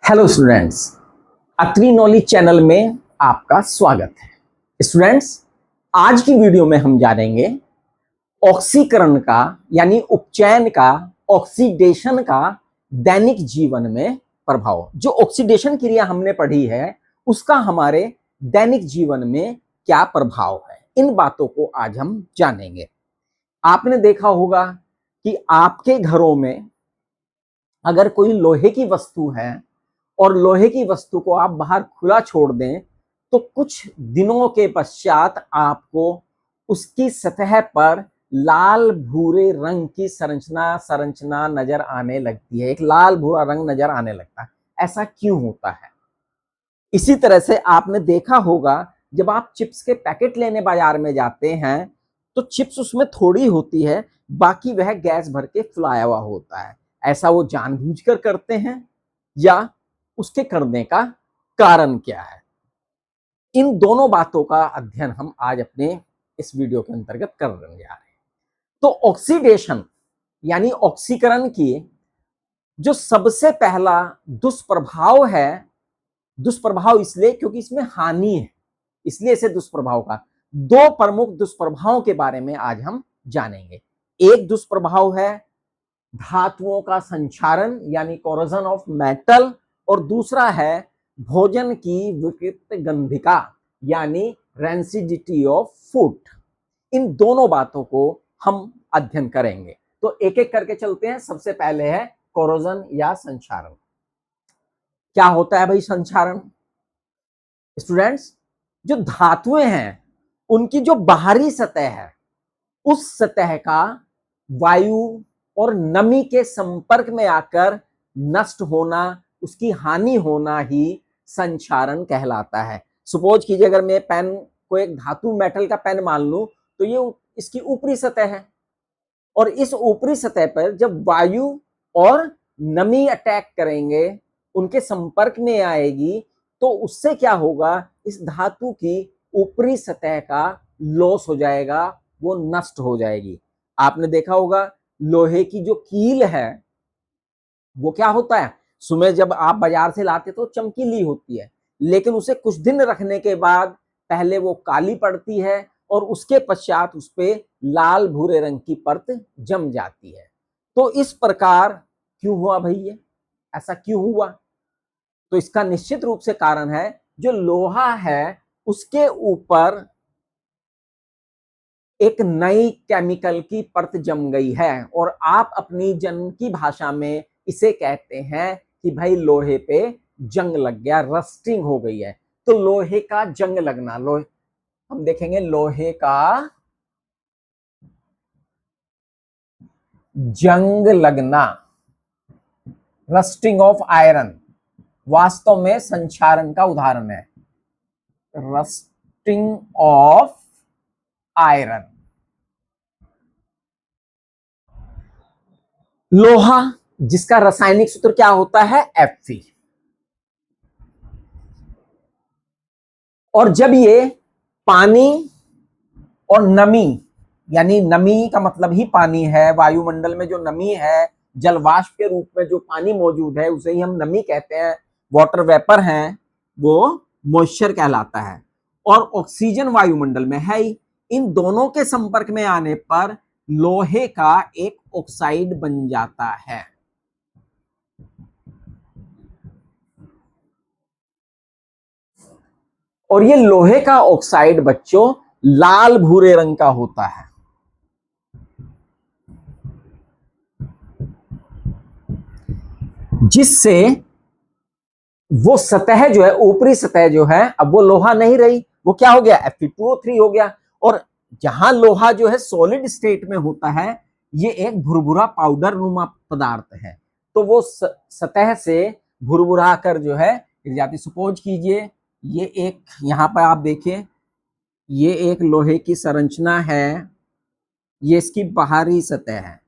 Hello students, अत्री knowledge channel में आपका स्वागत है। स्टूडेंट्स, आज की वीडियो में हम जानेंगे ऑक्सीकरण का यानी उपचयन का, ऑक्सीडेशन का दैनिक जीवन में प्रभाव। जो ऑक्सीडेशन क्रिया हमने पढ़ी है उसका हमारे दैनिक जीवन में क्या प्रभाव है, इन बातों को आज हम जानेंगे। आपने देखा होगा कि आपके घरों में अगर कोई लोहे की वस्तु है और लोहे की वस्तु को आप बाहर खुला छोड़ दें तो कुछ दिनों के पश्चात आपको उसकी सतह पर लाल भूरे रंग की संरचना नजर आने लगती है। एक लाल भूरा रंग नजर आने लगता है। ऐसा क्यों होता है? इसी तरह से आपने देखा होगा जब आप चिप्स के पैकेट लेने बाजार में जाते हैं तो चिप्स उसमें थोड़ी होती है, बाकी वह गैस भर के फुलाया हुआ होता है। ऐसा वो जानबूझकर करते हैं या उसके करने का कारण क्या है? इन दोनों बातों का अध्ययन हम आज अपने इस वीडियो के अंतर्गत करने जा रहे हैं। तो ऑक्सीडेशन यानी ऑक्सीकरण की जो सबसे पहला दुष्प्रभाव है, दुष्प्रभाव इसलिए क्योंकि इसमें हानि है, इसलिए इसे दुष्प्रभाव का, दो प्रमुख दुष्प्रभावों के बारे में आज हम जानेंगे। एक दुष्प्रभाव है धातुओं का संक्षारण यानी कोरोजन ऑफ मेटल, और दूसरा है भोजन की विकृत गंधिका यानी रेंसिडिटी ऑफ फूड। इन दोनों बातों को हम अध्ययन करेंगे। तो एक एक करके चलते हैं। सबसे पहले है कोरोजन या संक्षारण। क्या होता है भाई संक्षारण? स्टूडेंट्स, जो धातुएं हैं उनकी जो बाहरी सतह है उस सतह का वायु और नमी के संपर्क में आकर नष्ट होना, उसकी हानि होना ही संक्षारण कहलाता है। सपोज कीजिए अगर मैं पेन को एक धातु मेटल का पेन मान लूं तो ये इसकी ऊपरी सतह है, और इस ऊपरी सतह पर जब वायु और नमी अटैक करेंगे, उनके संपर्क में आएगी, तो उससे क्या होगा, इस धातु की ऊपरी सतह का लॉस हो जाएगा, वो नष्ट हो जाएगी। आपने देखा होगा लोहे की जो कील है वो क्या होता है, सुबह जब आप बाजार से लाते तो चमकीली होती है, लेकिन उसे कुछ दिन रखने के बाद पहले वो काली पड़ती है और उसके पश्चात उस पे लाल भूरे रंग की परत जम जाती है। तो इस प्रकार क्यों हुआ भाई? ये ऐसा क्यों हुआ? तो इसका निश्चित रूप से कारण है जो लोहा है उसके ऊपर एक नई केमिकल की परत जम गई है, और आप अपनी जन्म की भाषा में इसे कहते हैं कि भाई लोहे पे जंग लग गया, रस्टिंग हो गई है। तो लोहे का जंग लगना, लोहे हम देखेंगे लोहे का जंग लगना, रस्टिंग ऑफ आयरन, वास्तव में संक्षारण का उदाहरण है। Rusting of iron. लोहा जिसका रासायनिक सूत्र क्या होता है, Fe, और जब ये पानी और नमी, यानी नमी का मतलब ही पानी है, वायुमंडल में जो नमी है, जलवाष्प के रूप में जो पानी मौजूद है उसे ही हम नमी कहते हैं, वाटर वेपर है, वो मॉइस्चर कहलाता है, और ऑक्सीजन वायुमंडल में है ही। इन दोनों के संपर्क में आने पर लोहे का एक ऑक्साइड बन जाता है। और ये लोहे का ऑक्साइड बच्चों लाल भूरे रंग का होता है। जिससे वो सतह जो है, ऊपरी सतह जो है, अब वो लोहा नहीं रही, वो क्या हो गया, Fe2O3 हो गया। और जहां लोहा जो है सॉलिड स्टेट में होता है, ये एक भुरभुरा पाउडर नुमा पदार्थ है, तो वो सतह से भुरभुरा कर जो है गिर जाती। सपोज कीजिए ये एक, यहां पर आप देखिए ये एक लोहे की संरचना है, ये इसकी बाहरी सतह है।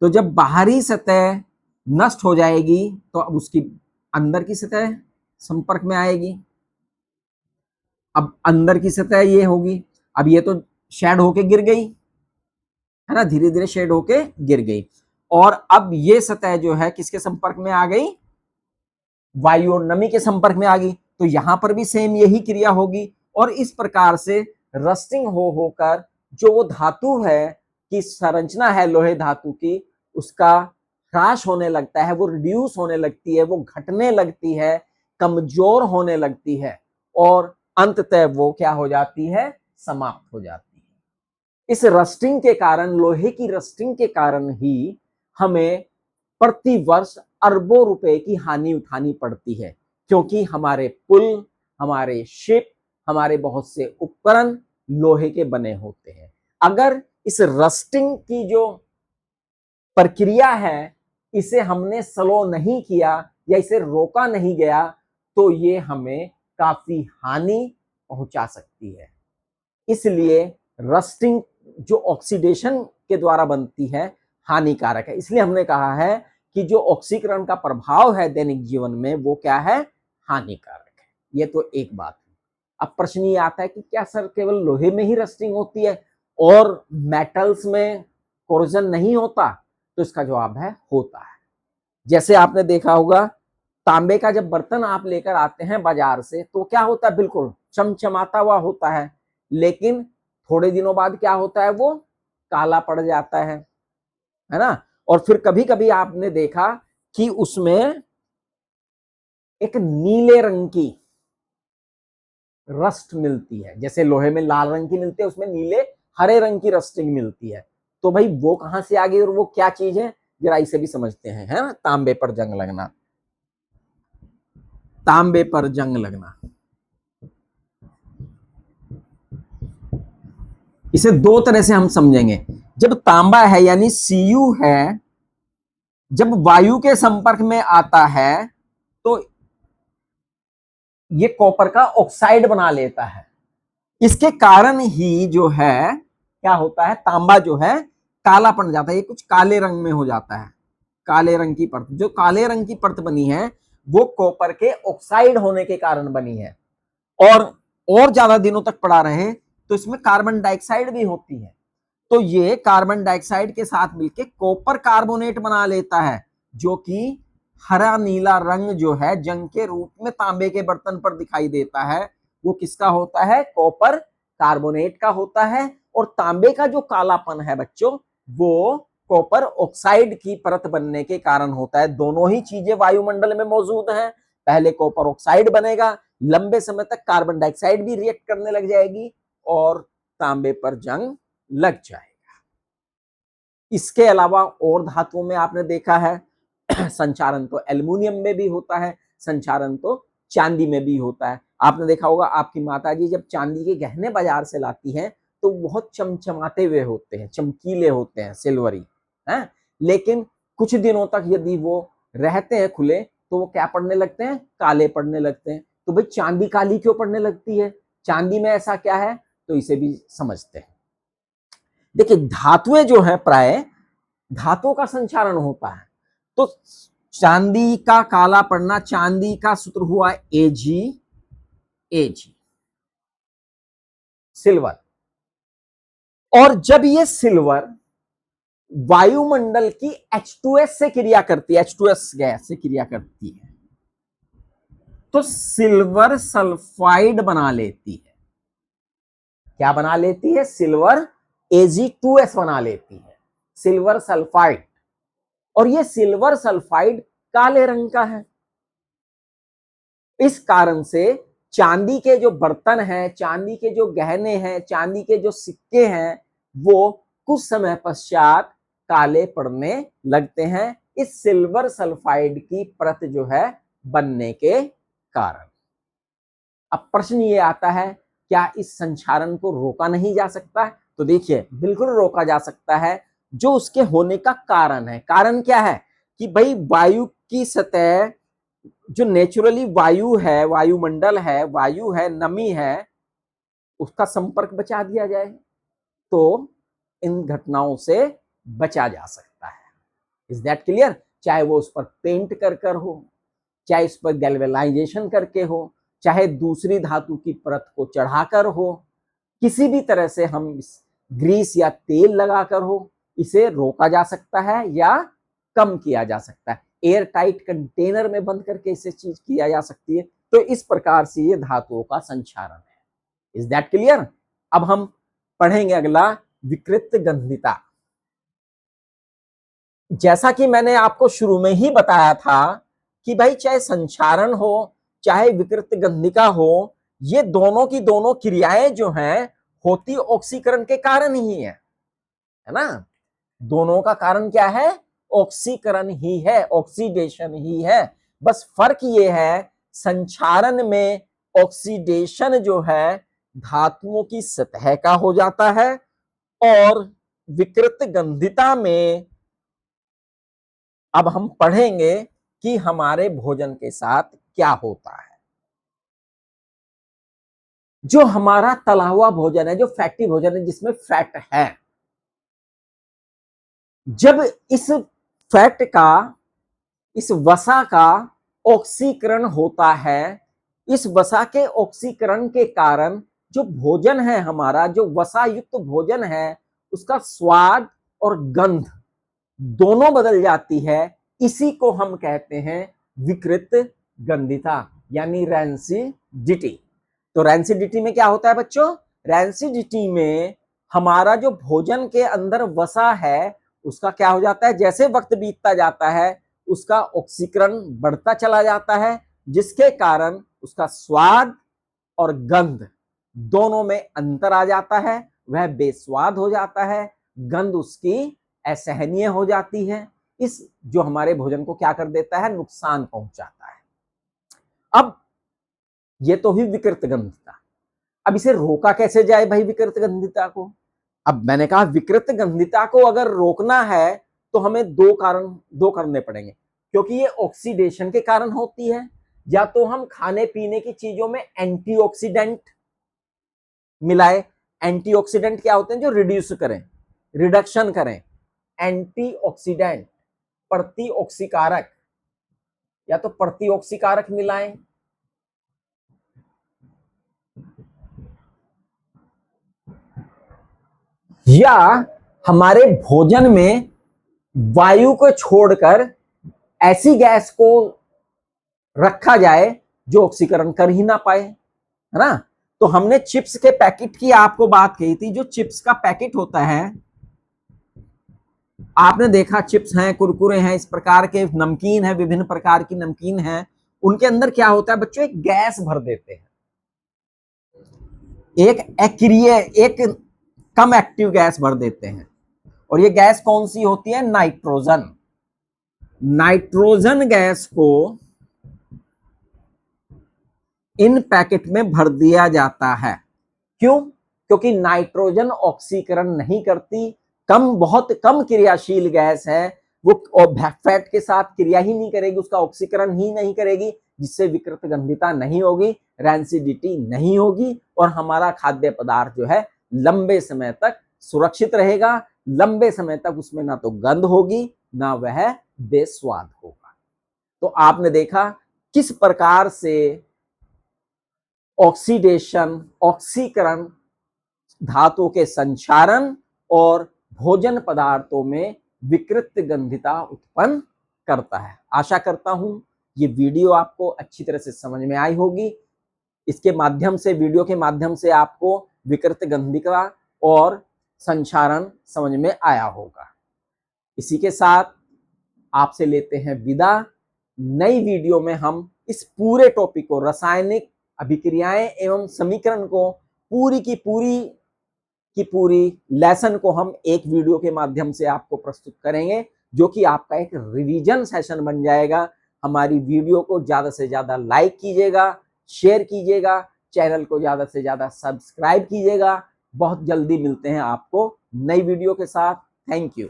तो जब बाहरी सतह नष्ट हो जाएगी तो अब उसकी अंदर की सतह संपर्क में आएगी। अब अंदर की सतह ये होगी, अब ये तो शेड होके गिर गई है ना, धीरे धीरे शेड होके गिर गई, और अब ये सतह जो है किसके संपर्क में आ गई, वायु और नमी के संपर्क में आ गई तो यहां पर भी सेम यही क्रिया होगी, और इस प्रकार से रस्टिंग हो होकर जो वो धातु है की संरचना है लोहे धातु की, उसका ह्रास होने लगता है, वो रिड्यूस होने लगती है, वो घटने लगती है, कमजोर होने लगती है, और अंततः वो क्या हो जाती है, समाप्त हो जाती है। इस रस्टिंग के कारण, लोहे की रस्टिंग के कारण ही हमें प्रति वर्ष अरबों रुपए की हानि उठानी पड़ती है, क्योंकि हमारे पुल, हमारे शिप, हमारे बहुत से उपकरण लोहे के बने होते हैं। अगर इस रस्टिंग की जो प्रक्रिया है इसे हमने स्लो नहीं किया या इसे रोका नहीं गया तो ये हमें काफी हानि पहुंचा सकती है। इसलिए रस्टिंग जो ऑक्सीडेशन के द्वारा बनती है हानिकारक है। इसलिए हमने कहा है कि जो ऑक्सीकरण का प्रभाव है दैनिक जीवन में वो क्या है, हानिकारक है। ये तो एक बात है। अब प्रश्न ये आता है कि क्या सर केवल लोहे में ही रस्टिंग होती है और मेटल्स में कोरोजन नहीं होता? तो इसका जवाब है होता है। जैसे आपने देखा होगा तांबे का जब बर्तन आप लेकर आते हैं बाजार से तो क्या होता है, बिल्कुल चमचमाता हुआ होता है, लेकिन थोड़े दिनों बाद क्या होता है, वो काला पड़ जाता है ना। और फिर कभी कभी आपने देखा कि उसमें एक नीले रंग की रस्ट मिलती है, जैसे लोहे में लाल रंग की मिलती है, उसमें नीले हरे रंग की रस्टिंग मिलती है। तो भाई वो कहां से आ गई और वो क्या चीज है, जरा इसे भी समझते हैं, है ना। तांबे पर जंग लगना, तांबे पर जंग लगना, इसे दो तरह से हम समझेंगे। जब तांबा है यानी Cu है, जब वायु के संपर्क में आता है तो ये कॉपर का ऑक्साइड बना लेता है। इसके कारण ही जो है क्या होता है, तांबा जो है काला पड़ जाता है, ये कुछ काले रंग में हो जाता है। काले रंग की परत, जो काले रंग की परत बनी है वो कॉपर के ऑक्साइड होने के कारण बनी है। और ज्यादा दिनों तक पड़ा रहे तो इसमें कार्बन डाइऑक्साइड भी होती है, तो ये कार्बन डाइऑक्साइड के साथ मिलकर कॉपर कार्बोनेट बना लेता है, जो कि हरा नीला रंग जो है जंग के रूप में तांबे के बर्तन पर दिखाई देता है, वो किसका होता है, कॉपर कार्बोनेट का होता है। और तांबे का जो कालापन है बच्चों, वो कॉपर ऑक्साइड की परत बनने के कारण होता है। दोनों ही चीजें वायुमंडल में मौजूद हैं। पहले कॉपर ऑक्साइड बनेगा, लंबे समय तक कार्बन डाइऑक्साइड भी रिएक्ट करने लग जाएगी और तांबे पर जंग लग जाएगा। इसके अलावा और धातुओं में आपने देखा है संचारण तो एल्युमिनियम में भी होता है, संचारण तो चांदी में भी होता है। आपने देखा होगा आपकी माताजी जब चांदी के गहने बाजार से लाती हैं तो बहुत चमचमाते हुए होते हैं, चमकीले होते हैं, सिल्वरी हैं, लेकिन कुछ दिनों तक यदि वो रहते हैं खुले तो वो क्या पड़ने लगते हैं, काले पड़ने लगते हैं। तो भाई चांदी काली क्यों पड़ने लगती है, चांदी में ऐसा क्या है, तो इसे भी समझते हैं। देखिए धातुएं जो है प्राय धातुओं का संचारण होता है, तो चांदी का काला पड़ना, चांदी का सूत्र हुआ Ag, सिल्वर। और जब ये सिल्वर वायुमंडल की H2S से क्रिया करती है, H2S गैस से क्रिया करती है, तो सिल्वर सल्फाइड बना लेती है। क्या बना लेती है, सिल्वर Ag2S बना लेती है, सिल्वर सल्फाइड। और ये सिल्वर सल्फाइड काले रंग का है। इस कारण से चांदी के जो बर्तन हैं, चांदी के जो गहने हैं, चांदी के जो सिक्के हैं, वो कुछ समय पश्चात काले पड़ने लगते हैं, इस सिल्वर सल्फाइड की परत जो है बनने के कारण। अब प्रश्न ये आता है क्या इस संचारण को रोका नहीं जा सकता है? तो देखिए बिल्कुल रोका जा सकता है, जो उसके होने का कारण है। कारण क्या है कि भाई वायु की सतह, जो नेचुरली वायु है, वायुमंडल है, वायु है, नमी है, उसका संपर्क बचा दिया जाए तो इन घटनाओं से बचा जा सकता है। Is that clear? चाहे वो उस पर पेंट कर हो, चाहे इस पर गैल्वेनाइजेशन करके हो, चाहे दूसरी धातु की परत को चढ़ाकर हो, किसी भी तरह से हम ग्रीस या तेल लगाकर हो, इसे रोका जा सकता है या कम किया जा सकता है। एयर टाइट कंटेनर में बंद करके इसे चीज किया जा सकती है। तो इस प्रकार से ये धातुओं का संचारण है। Is that clear? अब हम पढ़ेंगे अगला विकृत गंधिता। जैसा कि मैंने आपको शुरू में ही बताया था कि भाई चाहे संचारण हो चाहे विकृत गंधिका हो, ये दोनों की दोनों क्रियाएं जो हैं होती ऑक्सीकरण के कारण ही है ना। दोनों का कारण क्या है? ऑक्सीकरण ही है, ऑक्सीडेशन ही है। बस फर्क ये है संचारण में ऑक्सीडेशन जो है धातुओं की सतह का हो जाता है और विकृत गंधिता में अब हम पढ़ेंगे कि हमारे भोजन के साथ क्या होता है। जो हमारा तला हुआ भोजन है, जो फैटी भोजन है जिसमें फैट है, जब इस फैट का, इस वसा का ऑक्सीकरण होता है, इस वसा के ऑक्सीकरण के कारण जो भोजन है हमारा, जो वसा युक्त भोजन है, उसका स्वाद और गंध दोनों बदल जाती है। इसी को हम कहते हैं विकृत गंधिता यानी रैंसिडिटी। तो रैंसिडिटी में क्या होता है बच्चों? रैंसिडिटी में हमारा जो भोजन के अंदर वसा है उसका क्या हो जाता है, जैसे वक्त बीतता जाता है उसका ऑक्सीकरण बढ़ता चला जाता है, जिसके कारण उसका स्वाद और गंध दोनों में अंतर आ जाता है, वह बेस्वाद हो जाता है, गंध उसकी असहनीय हो जाती है। इस जो हमारे भोजन को क्या कर देता है, नुकसान पहुंचाता है। अब ये तो ही विकृत गंधिता। अब इसे रोका कैसे जाए भाई विकृत गंधिता को? अब मैंने कहा विकृत गंधिता को अगर रोकना है तो हमें दो करने पड़ेंगे, क्योंकि ये ऑक्सीडेशन के कारण होती है। या तो हम खाने पीने की चीजों में एंटीऑक्सीडेंट मिलाए। एंटीऑक्सीडेंट क्या होते हैं? जो रिड्यूस करें, रिडक्शन करें। एंटीऑक्सीडेंट प्रतिऑक्सीकारक, या तो प्रतिऑक्सीकारक मिलाएं या हमारे भोजन में वायु को छोड़कर ऐसी गैस को रखा जाए जो ऑक्सीकरण कर ही ना पाए, है ना। तो हमने चिप्स के पैकेट की आपको बात कही थी। जो चिप्स का पैकेट होता है, आपने देखा चिप्स हैं, कुरकुरे हैं, इस प्रकार के नमकीन है, विभिन्न प्रकार की नमकीन है, उनके अंदर क्या होता है बच्चों? एक गैस भर देते हैं, एक एक्रिय, एक कम एक्टिव गैस भर देते हैं। और ये गैस कौन सी होती है? नाइट्रोजन। नाइट्रोजन गैस को इन पैकेट में भर दिया जाता है। क्यों? क्योंकि नाइट्रोजन ऑक्सीकरण नहीं करती, बहुत कम क्रियाशील गैस है, वो फैट के साथ क्रिया ही नहीं करेगी, उसका ऑक्सीकरण ही नहीं करेगी, जिससे विकृत गंधिता नहीं होगी, रैंसिडिटी नहीं होगी और हमारा खाद्य पदार्थ जो है लंबे समय तक सुरक्षित रहेगा। लंबे समय तक उसमें ना तो गंध होगी ना वह बेस्वाद होगा। तो आपने देखा किस प्रकार से ऑक्सीडेशन, ऑक्सीकरण धातुओं के संचारण और भोजन पदार्थों में विकृत गंधिता उत्पन्न करता है। आशा करता हूं ये वीडियो आपको अच्छी तरह से समझ में आई होगी। इसके माध्यम से, वीडियो के माध्यम से आपको विकृत गंधिता और संचारण समझ में आया होगा। इसी के साथ आपसे लेते हैं विदा। नई वीडियो में हम इस पूरे टॉपिक को, रासायनिक अभिक्रियाएं एवं समीकरण को पूरी की पूरी लेसन को हम एक वीडियो के माध्यम से आपको प्रस्तुत करेंगे, जो कि आपका एक रिवीजन सेशन बन जाएगा। हमारी वीडियो को ज्यादा से ज्यादा लाइक कीजिएगा, शेयर कीजिएगा, चैनल को ज्यादा से ज्यादा सब्सक्राइब कीजिएगा। बहुत जल्दी मिलते हैं आपको नई वीडियो के साथ। Thank you.